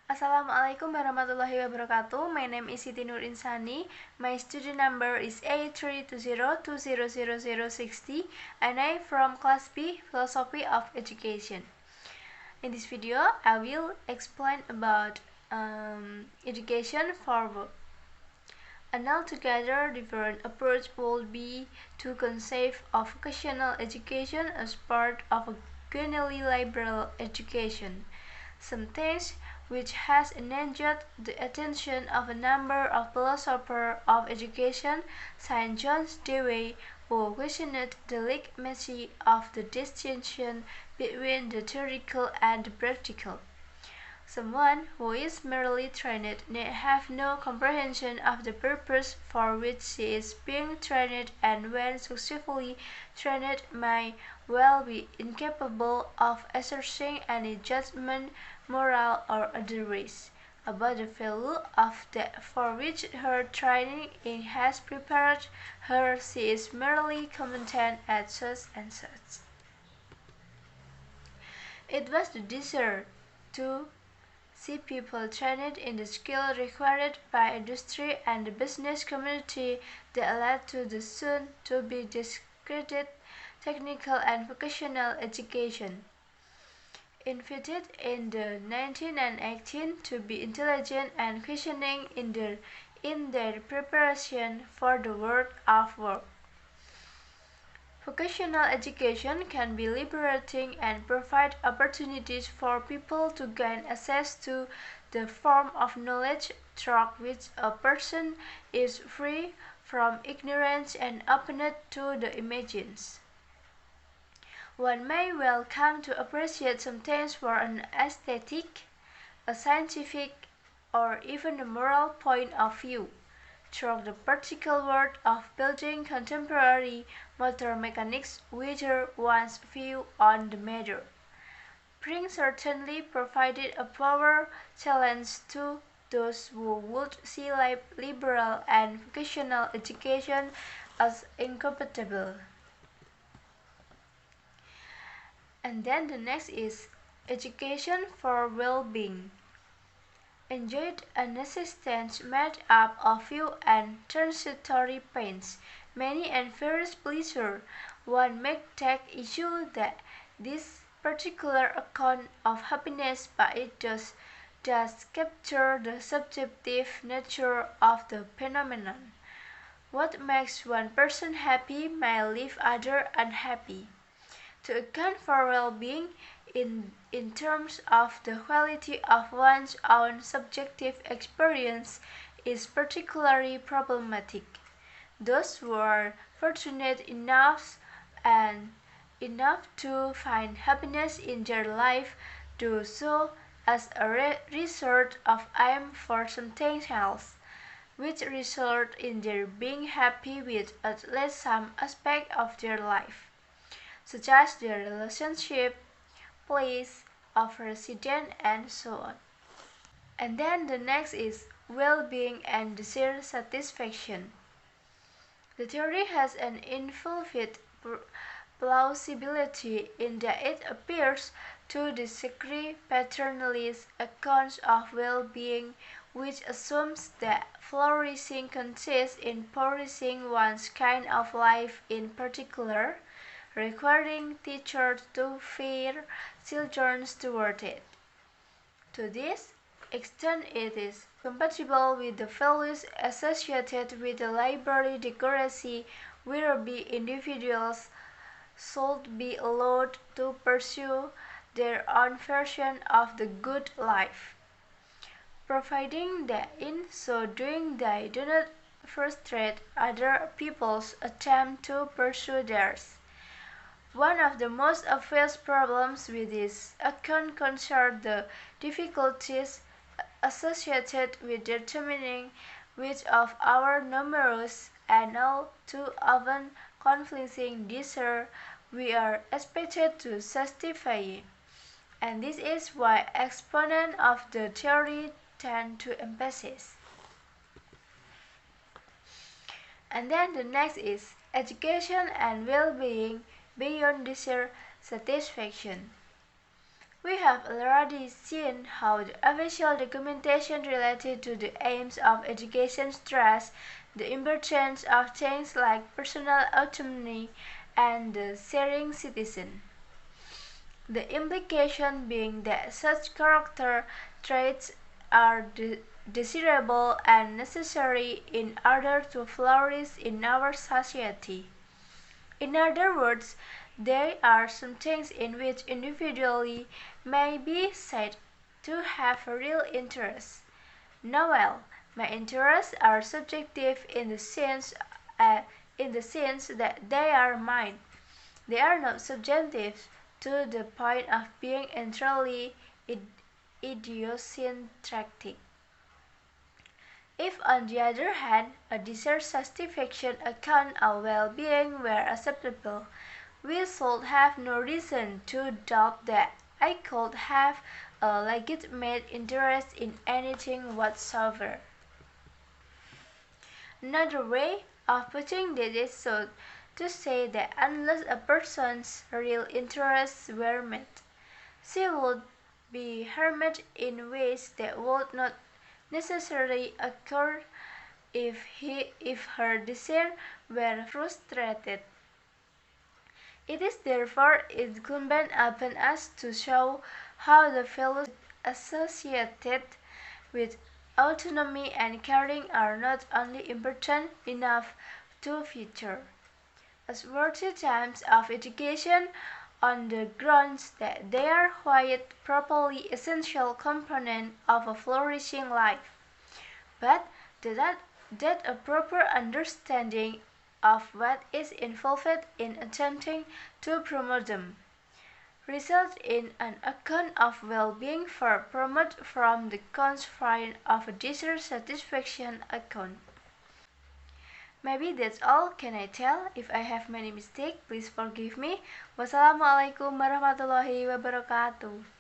Assalamualaikum warahmatullahi wabarakatuh. My name is Siti Insani. My student number is A320200060 and I from class B, Philosophy of Education. In this video, I will explain about education for work. An altogether different approach would be to conceive of vocational education as part of a genuinely liberal education, something which has engendered the attention of a number of philosophers of education, Saint John Dewey, who questioned the legitimacy of the distinction between the theoretical and the practical. Someone who is merely trained need have no comprehension of the purpose for which she is being trained, and when successfully trained may well be incapable of exercising any judgment, moral or otherwise, about the value of that for which her training has prepared her. She is merely competent at such and such. It was the desire to see people trained in the skill required by industry and the business community that led to the soon to be discredited technical and vocational education. Invited in the 1918 to be intelligent and questioning in their preparation for the world of work. Vocational education can be liberating and provide opportunities for people to gain access to the form of knowledge through which a person is free from ignorance and opened to the imagines. One may well come to appreciate some things for an aesthetic, a scientific, or even a moral point of view through the practical world of building contemporary motor mechanics, whither one's view on the matter brings certainly provided a power challenge to those who would see liberal and vocational education as incompatible. And then the next is education for well-being. Enjoyed an existence made up of few and transitory pains, many and various pleasures. One may take issue that this particular account of happiness, but it does capture the subjective nature of the phenomenon. What makes one person happy may leave others unhappy. To account for well-being in terms of the quality of one's own subjective experience is particularly problematic. Those who are fortunate enough to find happiness in their life do so as a result of aim for something else, which result in their being happy with at least some aspect of their life, such as their relationship, place of residence, and so on. And then the next is well-being and desired satisfaction. The theory has an infinite plausibility in that it appears to disagree paternalist accounts of well-being, which assumes that flourishing consists in policing one's kind of life in particular, requiring teachers to fear children toward it. To this extent it is compatible with the values associated with the liberal democracy, whereby individuals should be allowed to pursue their own version of the good life, providing that in so doing they do not frustrate other people's attempt to pursue theirs. One of the most obvious problems with this account concerns the difficulties associated with determining which of our numerous and all too often conflicting desires we are expected to satisfy, and this is why exponents of the theory tend to emphasize. And then the next is education and well-being beyond desire satisfaction. We have already seen how the official documentation related to the aims of education stress the importance of things like personal autonomy and the sharing citizen. The implication being that such character traits are desirable and necessary in order to flourish in our society. In other words, there are some things in which individually may be said to have a real interest. Now, my interests are subjective in the sense that they are mine. They are not subjective to the point of being entirely idiosyncratic. If, on the other hand, a dissatisfaction account of well-being were acceptable, we should have no reason to doubt that I could have a legitimate interest in anything whatsoever. Another way of putting this is so to say that unless a person's real interests were met, she would be harmed in ways that would not necessarily occur if her desire were frustrated. It is therefore incumbent upon us to show how the values associated with autonomy and caring are not only important enough to feature as worthy times of education on the grounds that they are quite properly essential component of a flourishing life, but that a proper understanding of what is involved in attempting to promote them results in an account of well-being far removed from the confines of a dissatisfaction account. Maybe that's all can I tell. If I have many mistakes, please forgive me. Wassalamualaikum warahmatullahi wabarakatuh.